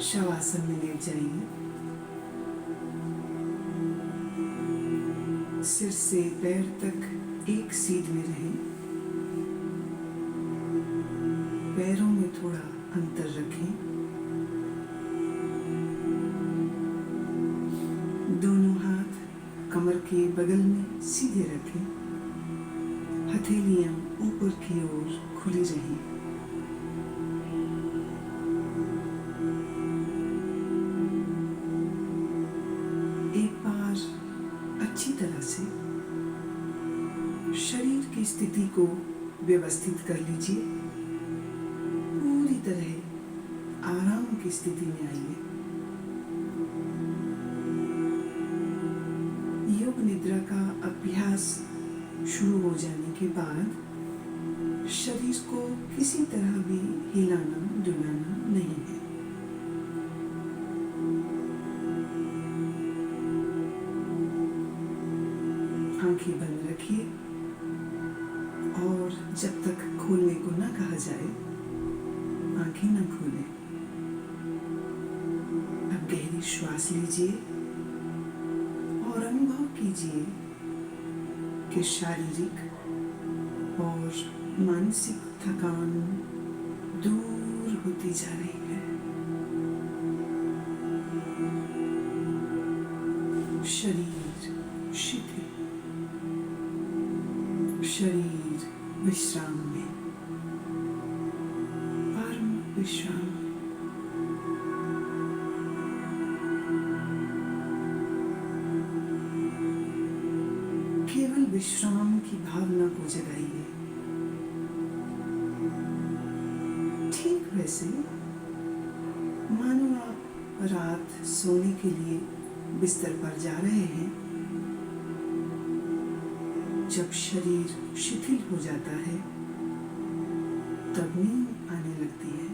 शवासन में लेट जाइए। सिर से पैर तक एक सीध में रहें। पैरों में थोड़ा अंतर रखें। दोनों हाथ कमर के बगल में सीधे रखें। हथेलियां ऊपर की ओर खुली रहें। एक बार अच्छी तरह से शरीर की स्थिति को व्यवस्थित कर लीजिए। पूरी तरह आराम की स्थिति में आइए। योग निद्रा का अभ्यास शुरू हो जाने के बाद शरीर को किसी तरह भी हिलाना डुलाना नहीं है। आंखें बंद रखिए और जब तक खोलने को ना कहा जाए आंखें ना खोलें। अब गहरी श्वास लीजिए और अनुभव कीजिए कि शारीरिक और मानसिक थकान दूर होती जा रही है। शरीर शिथिल, शरीर विश्राम में, परम विश्राम। केवल विश्राम की भावना को जगाइए। ठीक वैसे मानो आप रात सोने के लिए बिस्तर पर जा रहे हैं। जब शरीर शिथिल हो जाता है तब नींद आने लगती है।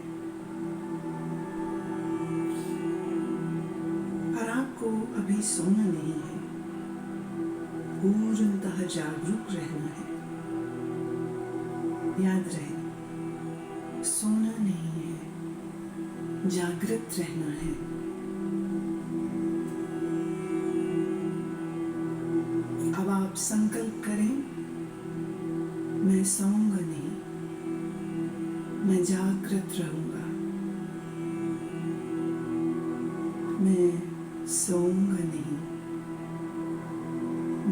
पर आपको अभी सोना नहीं है, पूर्णतः जागरूक रहना है। याद रहे, सोना नहीं है, जागृत रहना है। अब आप संकल्प करें, मैं सोऊंगा नहीं, मैं जागृत रहूंगा। मैं सोऊंगा नहीं,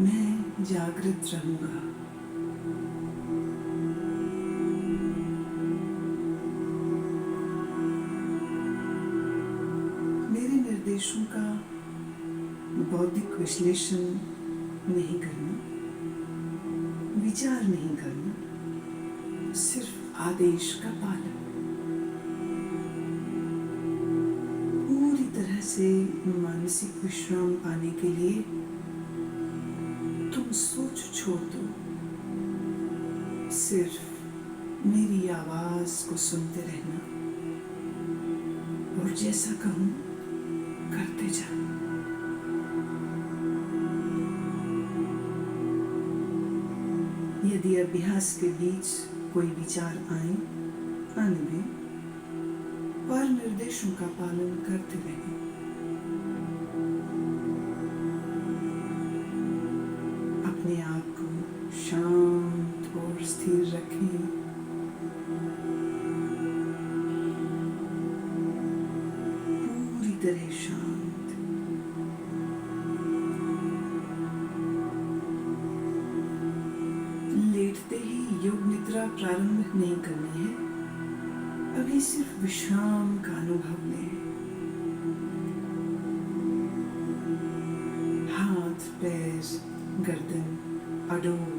मैं जागृत रहूंगा। मेरे निर्देशों का बौद्धिक विश्लेषण नहीं करना, विचार नहीं करना, सिर्फ आदेश का पालन। पूरी तरह से मानसिक विश्राम पाने के लिए तुम सोच छोड़ दो। सिर्फ मेरी आवाज को सुनते रहना और जैसा कहूं करते जाओ। यदि अभ्यास के बीच कोई विचार आए, आने दें, पर निर्देशों का पालन करते रहें। अपने आप को शांत और स्थिर रखें। पूरी तरह शांत। लेटते ही योग निद्रा प्रारंभ नहीं करनी है। अभी सिर्फ विश्राम का अनुभव लें। हाथ, पैर, गर्दन अडोल,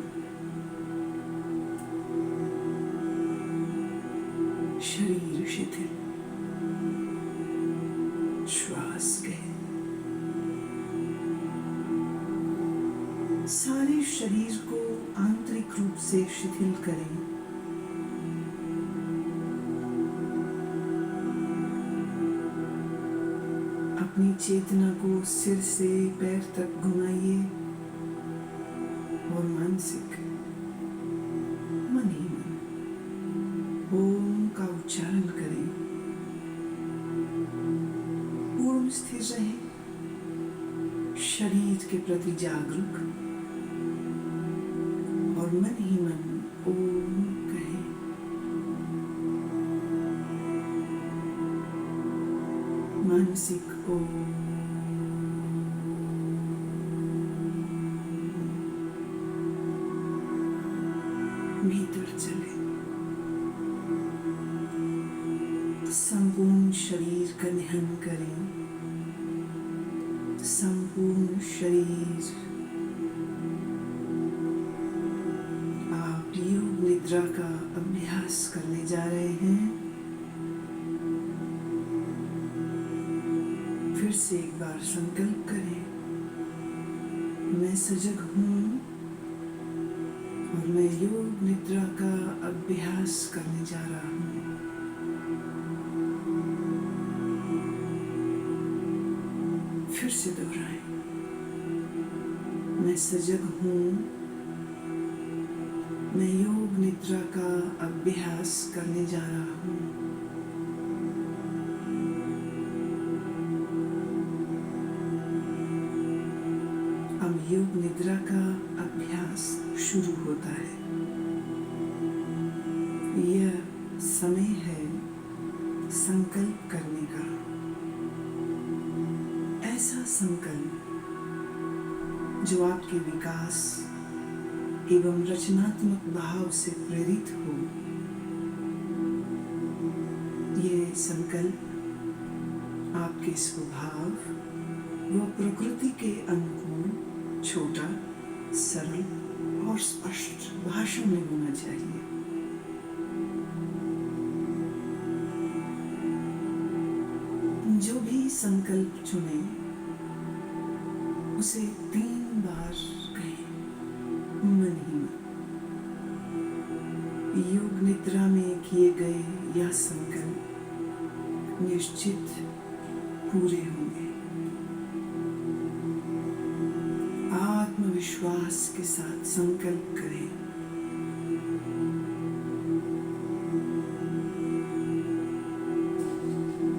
शरीर शिथिल, श्वास गहन। सारे शरीर को आंतरिक रूप से शिथिल करें। अपनी चेतना को सिर से पैर तक घुमाइए और मानसिक मन ही मन ओम का उच्चारण करें। बिल्कुल स्थिर रहे, शरीर के प्रति जागरूक और मन ही मन ओम कहे। मानसिक ओम, भीतर चले, संपूर्ण शरीर का ध्यान करें। संपूर्ण शरीर, आप योग निद्रा का अभ्यास करने जा रहे हैं। फिर से एक बार संकल्प करें, मैं सजग हूँ और मैं योग निद्रा का अभ्यास करने जा रहा हूँ। फिर से दोहराएं, मैं सजग हूँ, मैं योग निद्रा का अभ्यास करने जा रहा हूँ। अब योग निद्रा का अभ्यास शुरू होता है। यह समय है संकल्प करने का। ऐसा संकल्प जो आपके विकास एवं रचनात्मक भाव से प्रेरित हो। ये संकल्प आपके स्वभाव व प्रकृति के अनुकूल छोटा, सरल और स्पष्ट भाषा में होना चाहिए। जो भी संकल्प चुने उसे 3 बार कहें, मन ही मन। योग निद्रा में किए गए यह संकल्प निश्चित पूरे होंगे। आत्मविश्वास के साथ संकल्प करें।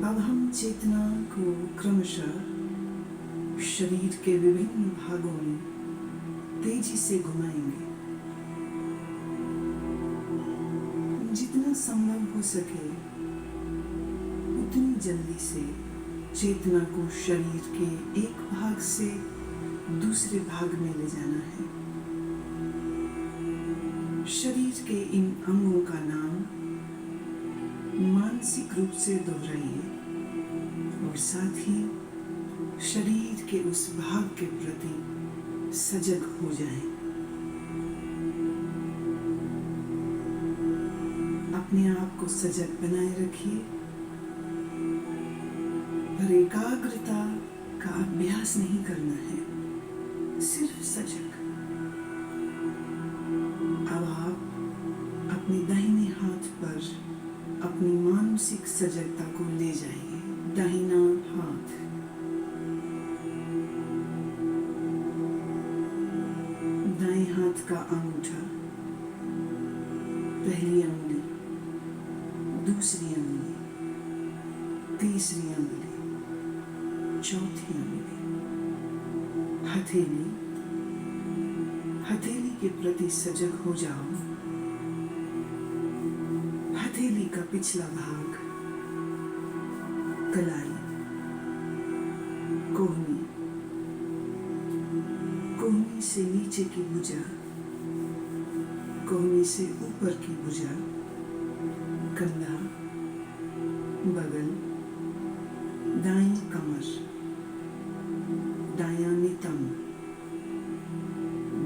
अब हम चेतना को क्रमशः शरीर के विभिन्न भागों में तेजी से घुमाएंगे। जितना संभव हो सके उतनी जल्दी से चेतना को शरीर के एक भाग से दूसरे भाग में ले जाना है। शरीर के इन अंगों का नाम मानसिक रूप से दोहराइए और साथ ही शरीर के उस भाग के प्रति सजग हो जाएं। अपने आप को सजग बनाए रखिए, पर एकाग्रता का अभ्यास नहीं करना है, सिर्फ सजग। अब आप अपने दाहिने हाथ पर अपनी मानसिक सजगता को ले जाइए। दाहिना हाथ, दाएं हाथ का अंगूठा, पहली अंगुली, दूसरी अंगुली, तीसरी अंगुली, चौथी अंगुली, हथेली। हथेली के प्रति सजग हो जाओ। हथेली का पिछला भाग, कलाई, कोहनी, कोहनी से नीचे की भुजा, कोहनी से ऊपर की भुजा, कंधा, बगल, दाईं कमर, दायां नितंब,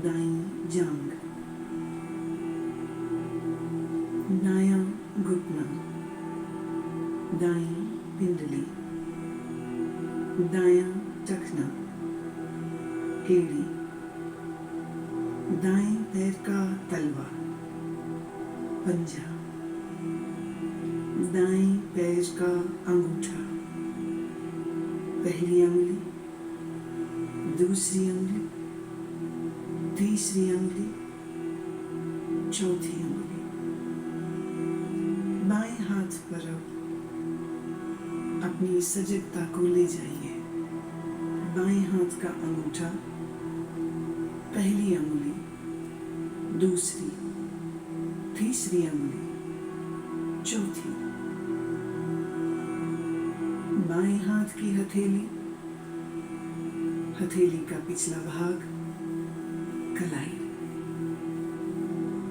दाईं जांघ, दायां घुटना, दाईं पिंडली, दायां टखना, एड़ी, दाएं पैर का तलवा, पंजा, दाएं पैर का अंगूठा, पहली अंगुली, दूसरी अंगुली, तीसरी अंगुली, चौथी अंगुली। बाएं हाथ पर अब अपनी सजगता को ले जाइए। बाएं हाथ का अंगूठा, पहली अंगुली, दूसरी, तीसरी अंगुली, चौथी। बाएं हाथ की हथेली, हथेली का पिछला भाग, कलाई,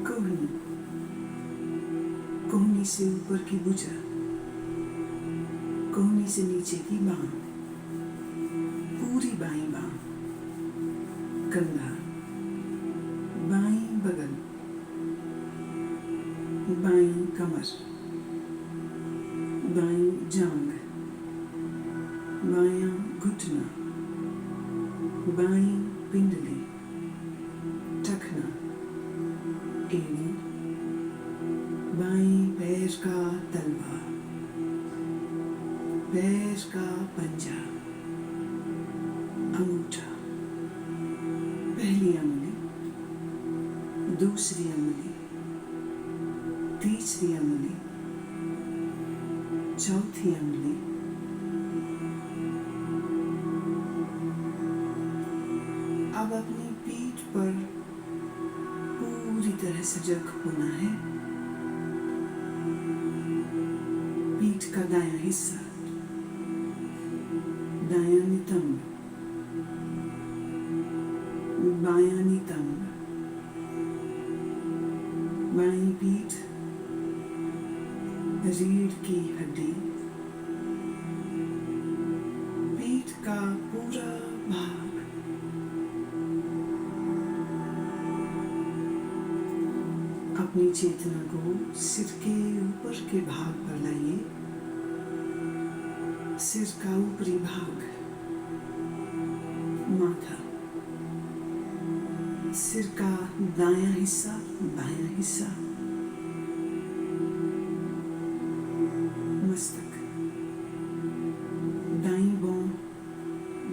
कोहनी, कोहनी से ऊपर की भुजा, कोहनी से नीचे की बांह, पूरी बाईं बांह, कंधा, बाईं बगल, बाईं कमर, बाईं जांघ, बायां घुटना, बाईं पिंडली, टखना, एड़ी, बाईं पैर का तलवा, पैर का पंजा, अंगूठा, पहली अंगुली, दूसरी अंगुली, तीसरी अंगुली, चौथी अंगुली, अब अपनी पीठ पर पूरी तरह सजग होना है। पीठ का दायां हिस्सा, दायां नितंब, बायां नितंब, बाईं पीठ, रीढ़ की हड्डी, पीठ का पूरा भाग, अपनी चेतना को सिर के ऊपर के भाग पर लाइए। सिर का ऊपरी भाग, माथा, सिर का दायां हिस्सा, बायां हिस्सा, मस्तक, दाईं भौं,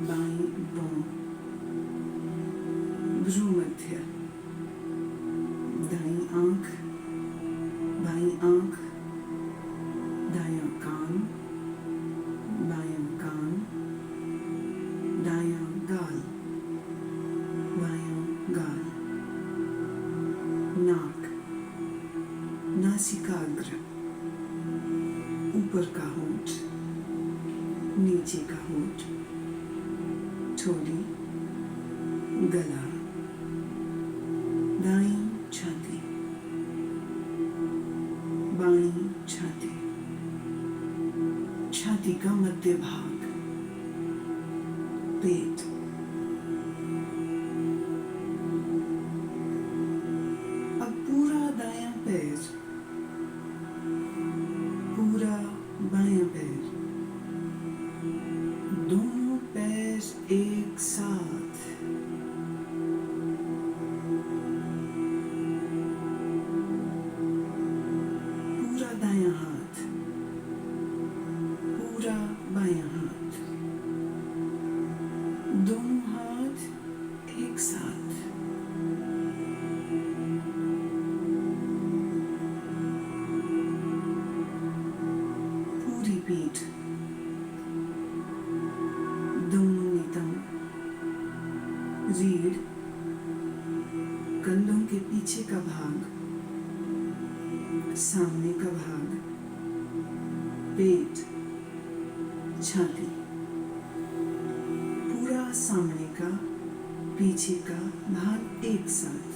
बाईं भौं, भ्रूमध्य, दाईं आंख, बाईं आंख, दायां कान, बायां कान, दायां गाल, बायां गाल, नाक, नासिकाग्र, ऊपर का होंठ, नीचे का होंठ, ठोड़ी, गला, दाईं छाती, बाईं छाती, छाती का मध्य भाग, पेट, अब पूरा दायां पैर, पूरा बायां पैर, दोनों पैर एक साथ, पूरा दायां हाथ, पूरा बायां हाथ, दोनों हाथ एक साथ, पूरी पीठ, दोनों नितंब, रीढ़, कंधों के पीछे का भाग, सामने का भाग, पेट, छाती, पूरा सामने का, पीछे का भाग एक साथ,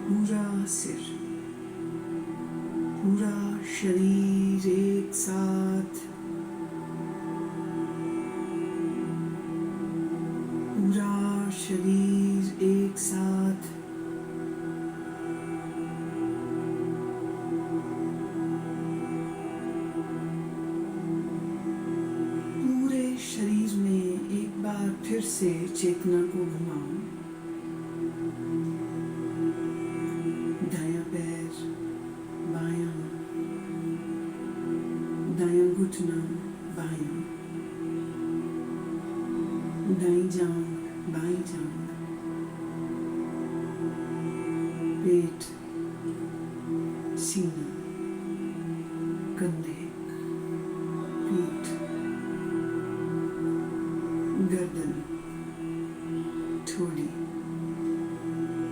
पूरा सिर, पूरा शरीर एक साथ, पूरा शरीर एक साथ, पूरे शरीर में एक बार फिर से चेतना को घुमाओ। दायां पैर, बायां, दायां घुटना, बायां, दाईं जांघ, बाईं जांघ, पेट, सीना, कंधे, गर्दन, ठोड़ी,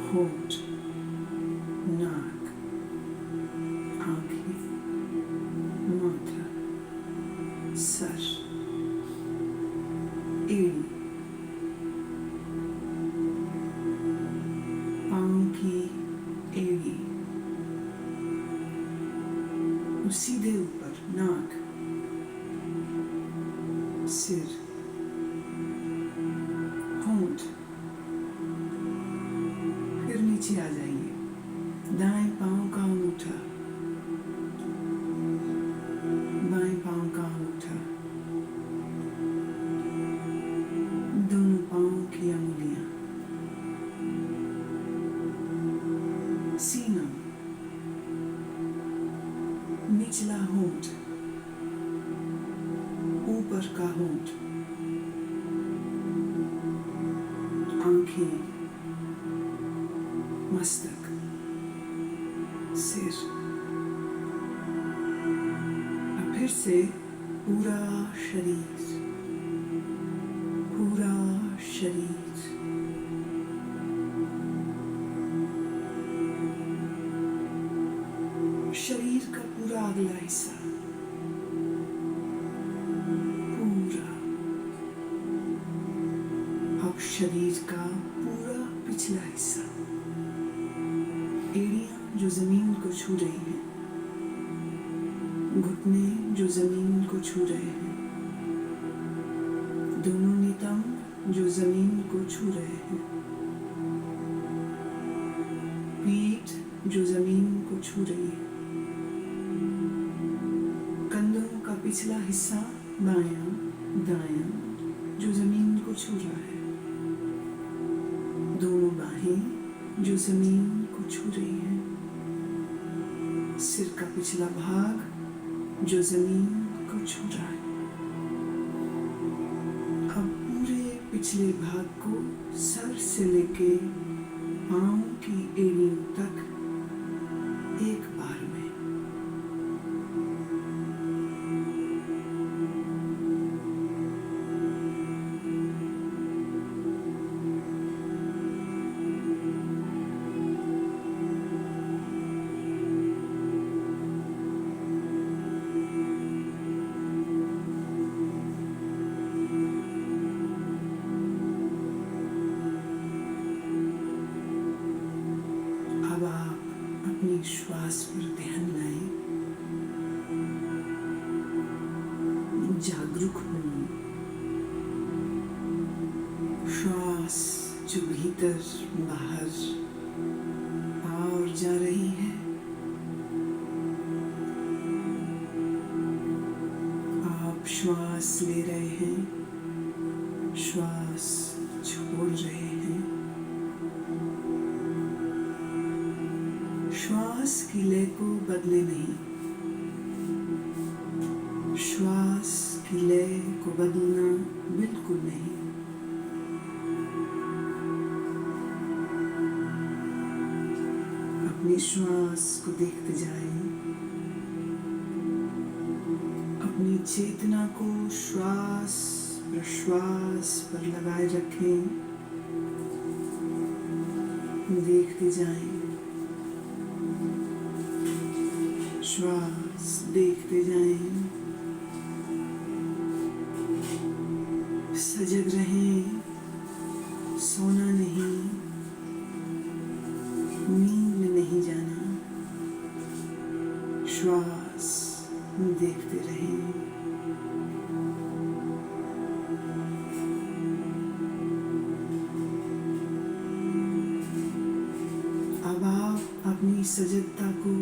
होंठ, नाक, आंखें, माथा, सर, एड़ी, पांव की एड़ी, सीधे ऊपर नाक, सिर, होंठ, फिर नीचे आ जाइए, दाएं पांव का अंगूठा, बाएं पांव का अंगूठा, दोनों पांव की अंगुलियां, सीना, निचला होंठ, ऊपर का होंठ, आंखें, मस्तक, सिर। अब फिर से पूरा शरीर, पूरा शरीर, शरीर का पूरा अगला हिस्सा, पूरा। अब शरीर का पूरा पिछला हिस्सा, एड़ियां जो जमीन को छू रही हैं, घुटने जो जमीन को छू रहे हैं, दोनों नितंब जो जमीन को छू रहे हैं, पीठ जो जमीन को छू रही है, कंधों का पिछला हिस्सा बायां दायां जो जमीन को छू रहा है, दोनों बाहें जो जमीन को छू रही हैं, सिर का पिछला भाग जो जमीन को छू रहा है। अब पूरे पिछले भाग को सर से लेके पांव की एड़ियों तक एक बार में। श्वास पर ध्यान लाएं, जागरूक हों। श्वास जो भीतर बाहर और जा रही है, आप श्वास ले रहे हैं, श्वास छोड़ रहे हैं। श्वास की लय को बदले नहीं, श्वास की लय को बदलना बिल्कुल नहीं। अपनी श्वास को देखते जाएं, अपनी चेतना को श्वास प्रश्वास पर लगाए रखें, देखते जाएं, श्वास देखते जाएं, सजग रहें, सोना नहीं, नींद में नहीं जाना, श्वास देखते रहें। अब आप अपनी सजगता को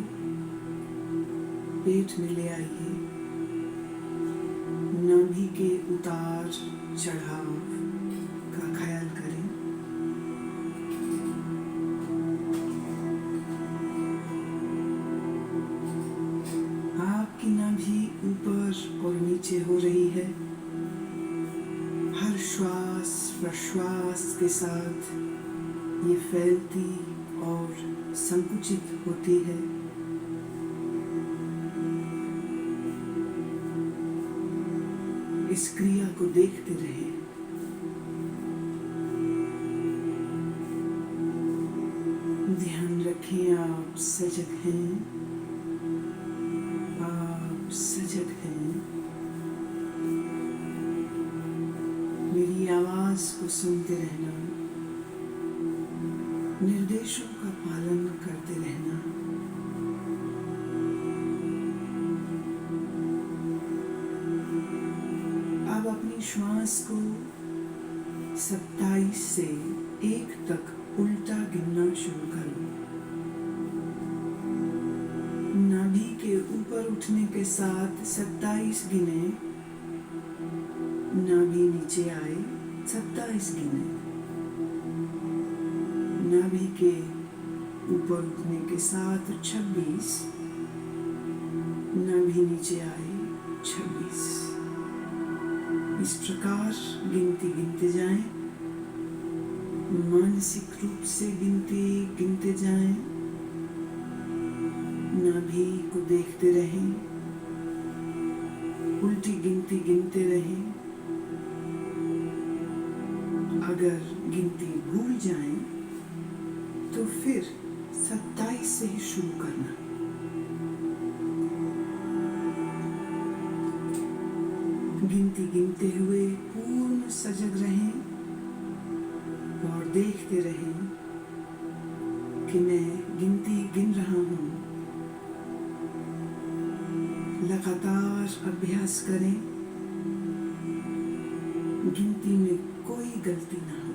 पेट में ले आइए, नाभि के उतार चढ़ाव का ख्याल करें। आपकी नाभि ऊपर और नीचे हो रही है, हर श्वास प्रश्वास के साथ ये फैलती और संकुचित होती है। इस क्रिया को देखते रहें। देखें आप सजग हैं, आप सजग हैं। मेरी आवाज को सुनते रहना, निर्देशों का पालन करते रहना। अब अपनी श्वास को 27 से 1 तक उल्टा गिनना शुरू करो। नाभि के ऊपर उठने के साथ 27 गिने, नाभि नीचे आए 27 गिने। नाभि के ऊपर उठने के साथ 26, नाभि नीचे आए 26। इस प्रकार गिनती गिनते जाएं, मानसिक रूप से गिनती गिनते जाएं। नाभि को देखते रहें, उल्टी गिनती गिनते रहें। अगर गिनती भूल जाएं तो फिर 27 से ही शुरू करना। गिनती गिनते हुए पूर्ण सजग रहें और देखते रहें कि मैं गिनती गिन रहा हूँ। लगातार अभ्यास करें, गिनती में कोई गलती ना हो।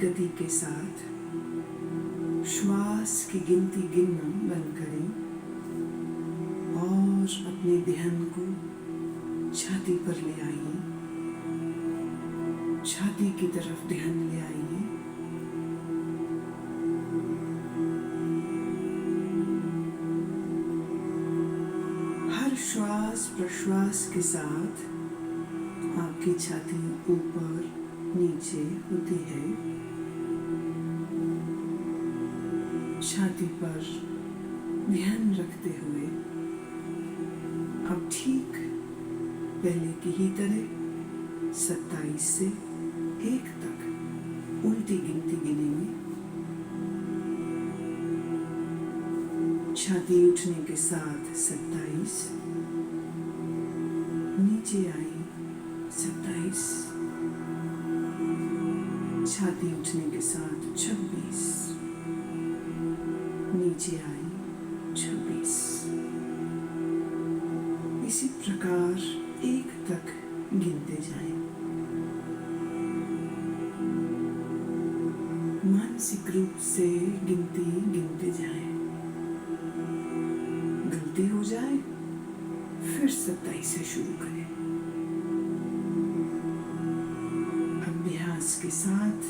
गति के साथ श्वास की गिनती गिनना बंद करें और अपने ध्यान को छाती पर ले आइए। छाती की तरफ ध्यान ले आइए। हर श्वास प्रश्वास के साथ आपकी छाती ऊपर नीचे होती है। छाती पर ध्यान रखते हुए अब ठीक पहले की ही तरह 27 से 1 तक उल्टी गिनती गिनेंगे। छाती उठने के साथ 27, नीचे आई 27, छाती उठने के साथ 26, नीचे आई 26। इसी प्रकार 1 तक गिनते जाएं। मानसिक रूप से गिनती गिनते जाएं। गलती हो जाए फिर 27 से शुरू करें। अभ्यास के साथ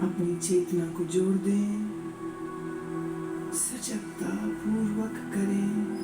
अपनी चेतना को जोड़ दें, सजगता पूर्वक करें।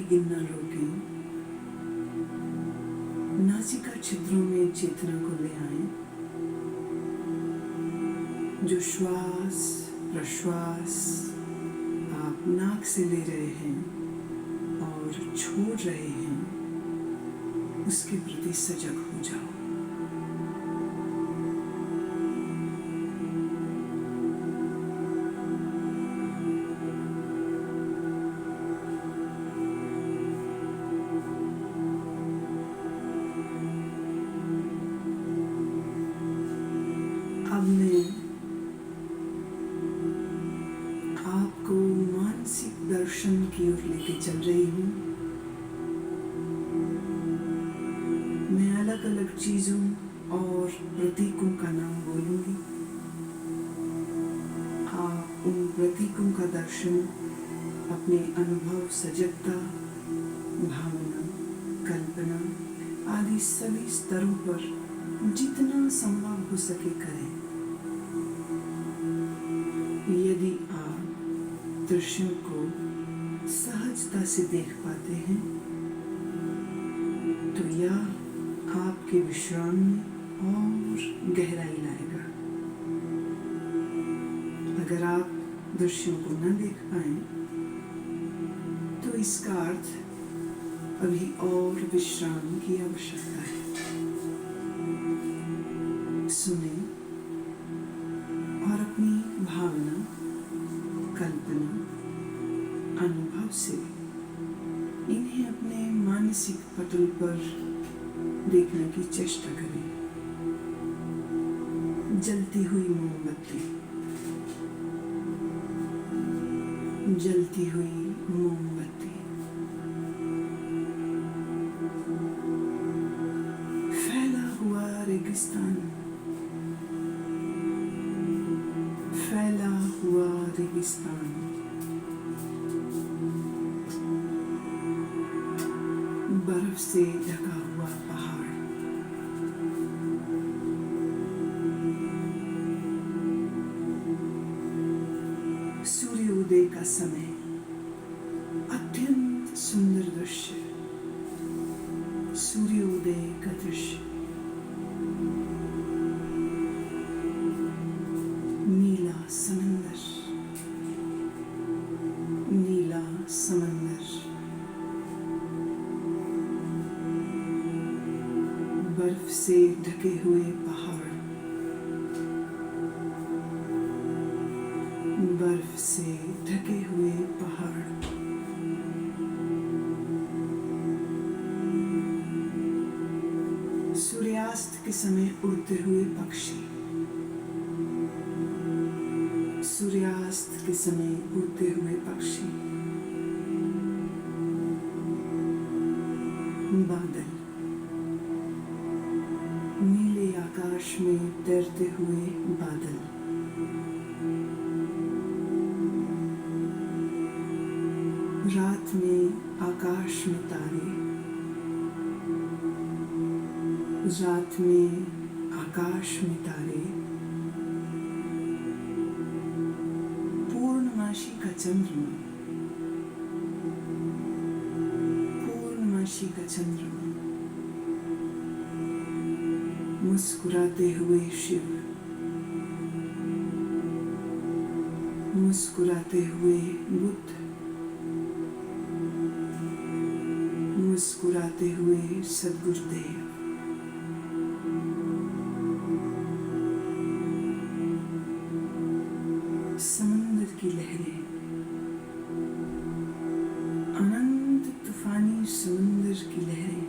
गिनना रोकें। नासिका छिद्रों में चेतना को ले आए। जो श्वास प्रश्वास आप नाक से ले रहे हैं और छोड़ रहे हैं, उसके प्रति सजग हो जाओ। अब मैं आपको मानसिक दर्शन की ओर लेके चल रही हूँ। मैं अलग अलग चीजों और प्रतीकों का नाम बोलूंगी। आप उन प्रतीकों का दर्शन अपने अनुभव, सजगता, भावना, कल्पना आदि सभी स्तरों पर जितना संभव हो सके करें। यदि आप दृश्यों को सहजता से देख पाते हैं तो यह आपके विश्राम में और गहराई लाएगा। अगर आप दृश्यों को न देख पाए तो इसका अर्थ अभी और विश्राम की आवश्यकता है। सुने और अपनी भावना, कल्पना, अनुभव से इन्हें अपने मानसिक पटल पर देखने की चेष्टा करें। जलती हुई मोमबत्ती, जलती हुई मोमबत्ती, फैला हुआ रेगिस्तान, फैला हुआ रेगिस्तान, बर्फ से ढका हुआ पहाड़, सूर्योदय का समय, अत्यंत सुंदर दृश्य, सूर्योदय का दृश्य, नीला समंदर, नीला समंदर, बर्फ से ढके हुए पहाड़, बर्फ से ढके हुए पहाड़, सूर्यास्त के समय उड़ते हुए पक्षी, सूर्यास्त के समय उड़ते हुए पक्षी, बादल, नीले आकाश में तैरते हुए बादल, रात में आकाश में तारे, रात में आकाश में तारे, पूर्णमासी का चंद्रमा, पूर्णमासी का चंद्रमा, मुस्कुराते हुए शिव, मुस्कुराते हुए बुद्ध, मुस्कुराते हुए सद्गुरुदेव, समंदर की लहरें, अनंत तूफानी समंदर की लहरें,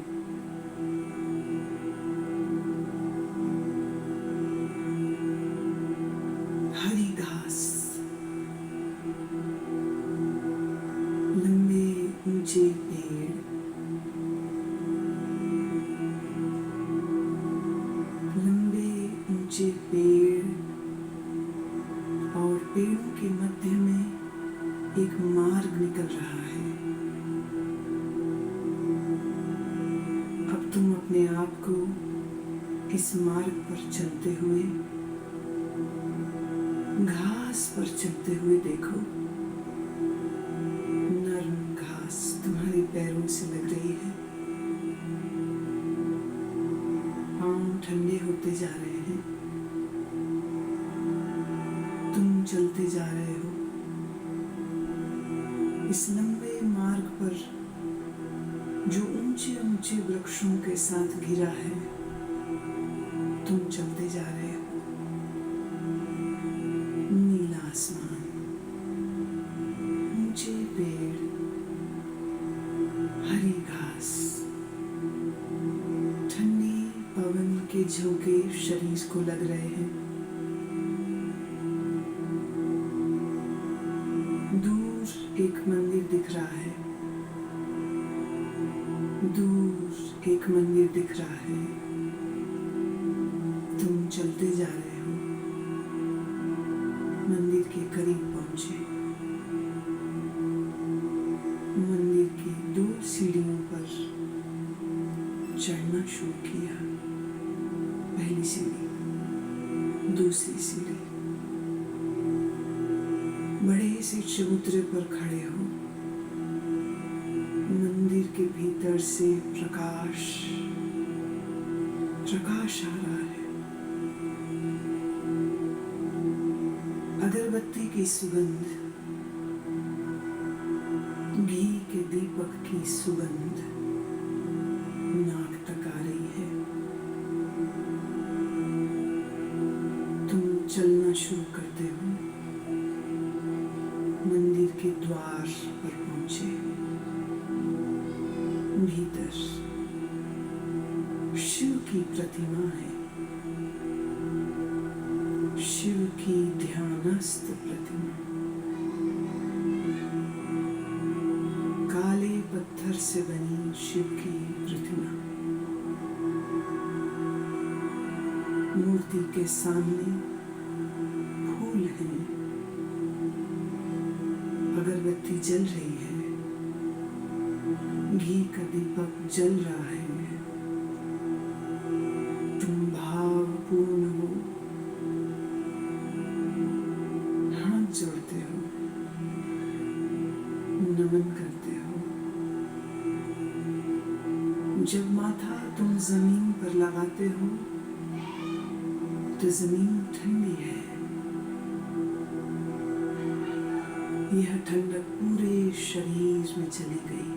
हरी घास, लंबे ऊंचे पेड़, लंबे ऊंचे पेड़, और पेड़ों के मध्य में एक मार्ग निकल रहा है। अब तुम अपने आप को इस मार्ग पर चलते हुए, घास पर चलते हुए देखो। नरम घास तुम्हारे पैरों से लग रही है, पांव ठंडे होते जा रहे हैं, तुम चलते जा रहे हो इस लंबे मार्ग पर जो ऊंचे ऊंचे वृक्षों के साथ घिरा है। तुम चलते जा रहे हो, नीला आसमान, ऊंचे पेड़, हरी घास, ठंडी पवन के झोंके शरीर को लग रहे हैं। दूर एक मंदिर दिख रहा है, दूर एक मंदिर दिख रहा है। तुम चलते जा रहे हो, मंदिर के करीब पहुंचे। मंदिर की 2 सीढ़ियों पर चढ़ना शुरू किया। पहली सीढ़ी, दूसरी सीढ़ी। बड़े से चबूतरे पर खड़े हो, मंदिर के भीतर से प्रकाश प्रकाश आ रहा है। अगरबत्ती की सुगंध, घी के दीपक की सुगंध नाक तक आ रही है। तुम चलना शुरू करते हो, मंदिर के द्वार पर पहुंचे। भीतर शिव की प्रतिमा है, शिव की ध्यानस्थ प्रतिमा। काले पत्थर से बनी शिव की प्रतिमा। मूर्ति के सामने फूल हैं, अगरबत्ती जल रही है, घी का दीपक जल रहा है। तुम भावपूर्ण हो, हाथ जोड़ते हो, नमन करते हो। जब माथा तुम जमीन पर लगाते हो तो जमीन ठंडी है। यह ठंडक पूरे शरीर में चली गई।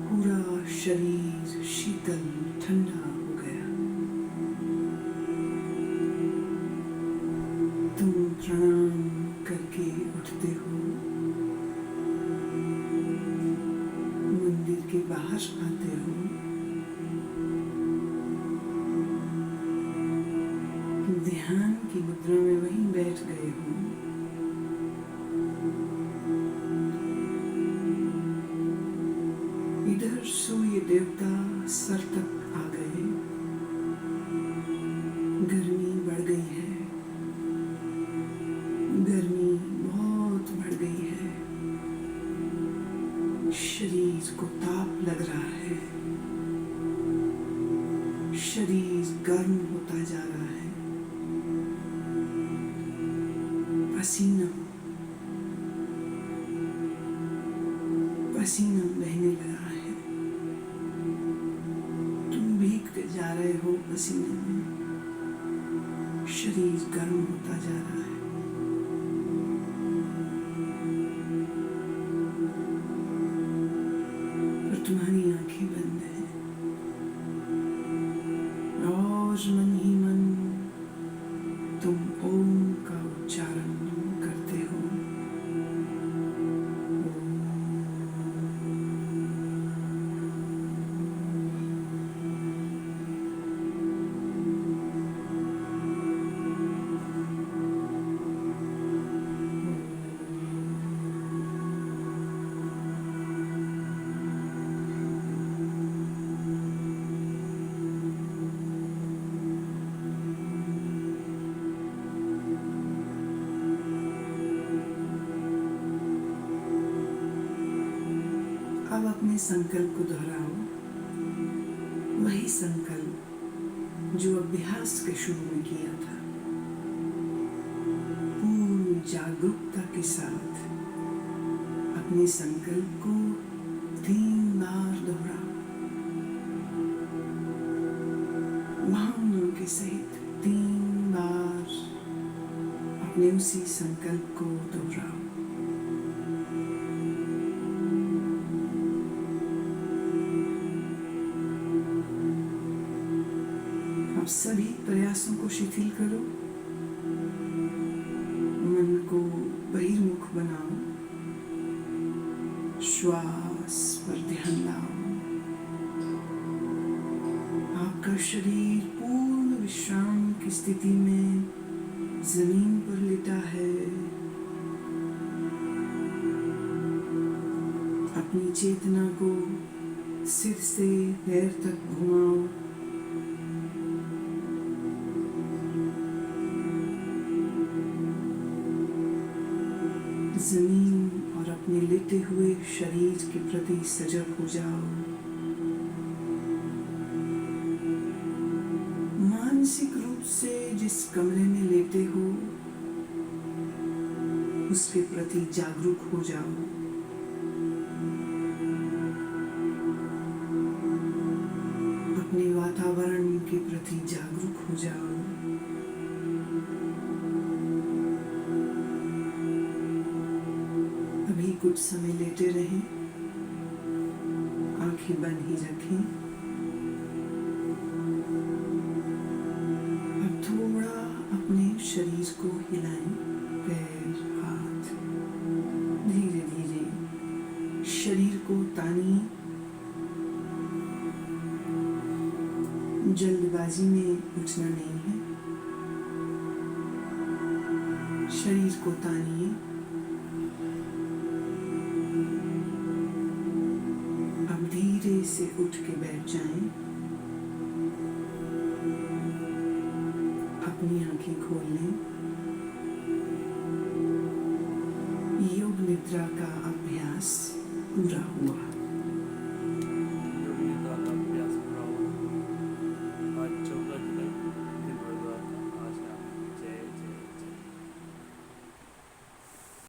पूरा शरीर शीतल ठंडा हो गया। तुम प्रणाम करके उठते हो, मंदिर के बाहर आते हो। ध्यान की मुद्रा में वहीं बैठ गए हो। इधर सूर्य देवता सर तक आ गए। गर्मी बढ़ गई है, गर्मी बहुत बढ़ गई है। शरीर को ताप लग रहा है, शरीर गर्म होता जा रहा है। पसीना पसीना बहने लगा है। तुम भीगते जा रहे हो पसीने में। शरीर गर्म होता जा रहा है। और तुम्हारी आंखें बंद हैं और मन ही मन तुम ओम का उच्चारण करते हो। अब अपने संकल्प को दोहराओ। वही संकल्प जो अभ्यास के शुरू में किया था। पूर्ण जागरूकता के साथ अपने संकल्प को 3 बार दोहराओ। भावनाओं के सहित 3 बार अपने उसी संकल्प को दोहराओ। सभी प्रयासों को शिथिल करो। मन को बहिर्मुख बनाओ। श्वास पर ध्यान लाओ। आपका शरीर पूर्ण विश्राम की स्थिति में जमीन पर लेटा है। अपनी चेतना को सिर से पैर तक घुमाओ। जमीन और अपने लेटे हुए शरीर के प्रति सजग हो जाओ। मानसिक रूप से जिस कमरे में लेटे हो उसके प्रति जागरूक हो जाओ। अपने वातावरण के प्रति जागरूक हो जाओ। अभी कुछ समय लेटे रहें, आंखें बंद ही रखें। अब थोड़ा अपने शरीर को हिलाएं, पैर, हाथ, धीरे धीरे शरीर को तानिए। जल्दबाजी में उठना नहीं है। शरीर को तानिए। अब धीरे से उठ के बैठ जाएं। अपनी आंखें खोल लें। योग निद्रा का अभ्यास पूरा हुआ।